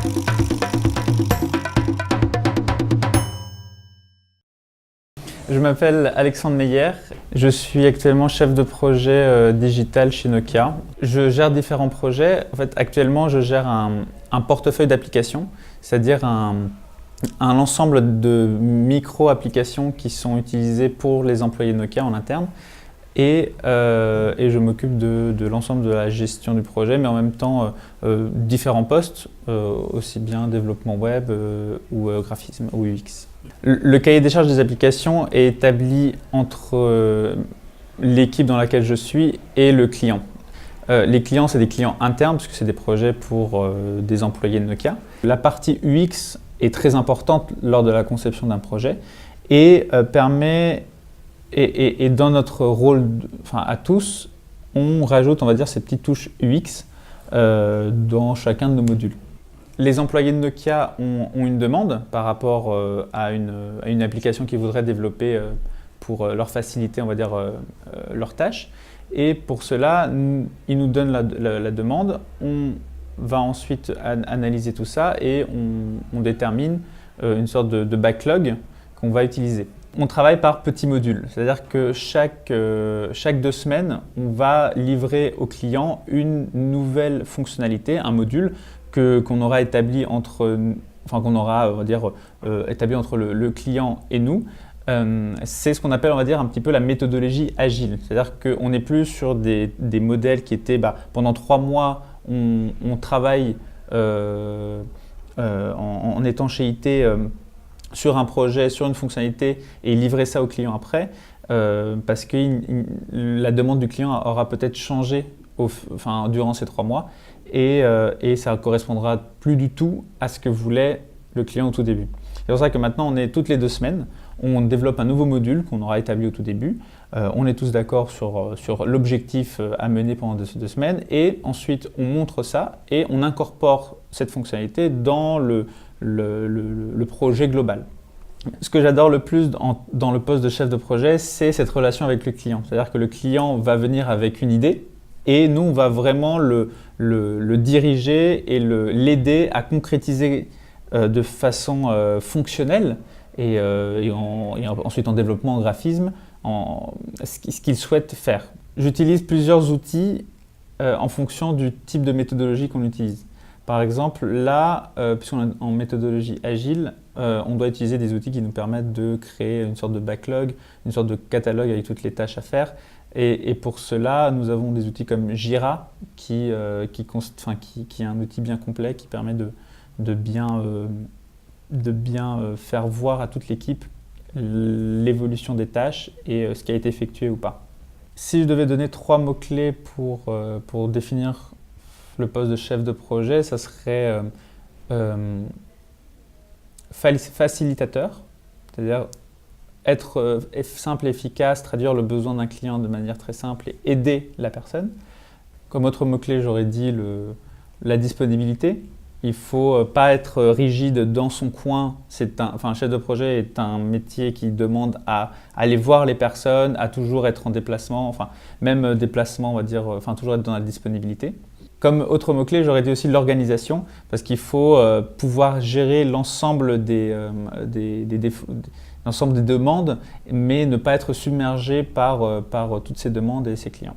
Je m'appelle Alexandre Meyer, je suis actuellement chef de projet digital chez Nokia. Je gère différents projets. En fait, actuellement, je gère un portefeuille d'applications, c'est-à-dire un ensemble de micro-applications qui sont utilisées pour les employés de Nokia en interne. Et je m'occupe de l'ensemble de la gestion du projet, mais en même temps différents postes, aussi bien développement web ou graphisme ou UX. Le cahier des charges des applications est établi entre l'équipe dans laquelle je suis et le client. Les clients, c'est des clients internes, puisque c'est des projets pour des employés de Nokia. La partie UX est très importante lors de la conception d'un projet et permet, et dans notre rôle à tous, on rajoute, on va dire, ces petites touches UX dans chacun de nos modules. Les employés de Nokia ont une demande par rapport à une application qu'ils voudraient développer pour leur faciliter, on va dire, leurs tâches. Et pour cela, ils nous donnent la demande. On va ensuite analyser tout ça et on détermine une sorte de backlog qu'on va utiliser. On travaille par petits modules, c'est-à-dire que chaque 2 semaines, on va livrer au client une nouvelle fonctionnalité, un module qu'on aura établi entre, établi entre le client et nous. C'est ce qu'on appelle, on va dire, un petit peu la méthodologie agile. C'est-à-dire qu'on n'est plus sur des modèles qui étaient, pendant 3 mois, on travaille en étanchéité sur un projet, sur une fonctionnalité et livrer ça au client après, parce que la demande du client aura peut-être changé durant ces 3 mois et ça ne correspondra plus du tout à ce que voulait le client au tout début. C'est pour ça que maintenant, toutes les 2 semaines, on développe un nouveau module qu'on aura établi au tout début. On est tous d'accord sur l'objectif à mener pendant ces 2 semaines et ensuite on montre ça et on incorpore cette fonctionnalité dans le projet global. Ce que j'adore le plus dans le poste de chef de projet, c'est cette relation avec le client. C'est-à-dire que le client va venir avec une idée et nous, on va vraiment le diriger et l'aider à concrétiser de façon fonctionnelle et ensuite en développement, en graphisme, ce qu'il souhaite faire. J'utilise plusieurs outils en fonction du type de méthodologie qu'on utilise. Par exemple, là, puisqu'on est en méthodologie agile, on doit utiliser des outils qui nous permettent de créer une sorte de backlog, une sorte de catalogue avec toutes les tâches à faire. Et pour cela, nous avons des outils comme Jira, qui est un outil bien complet qui permet de bien faire voir à toute l'équipe l'évolution des tâches et ce qui a été effectué ou pas. Si je devais donner 3 mots-clés pour définir le poste de chef de projet, ça serait facilitateur, c'est-à-dire être simple et efficace, traduire le besoin d'un client de manière très simple et aider la personne. Comme autre mot-clé, j'aurais dit la disponibilité. Il ne faut pas être rigide dans son coin. Un chef de projet est un métier qui demande à aller voir les personnes, à toujours être en déplacement, même déplacement, on va dire, toujours être dans la disponibilité. Comme autre mot-clé, j'aurais dit aussi l'organisation, parce qu'il faut pouvoir gérer l'ensemble des demandes, mais ne pas être submergé par toutes ces demandes et ses clients.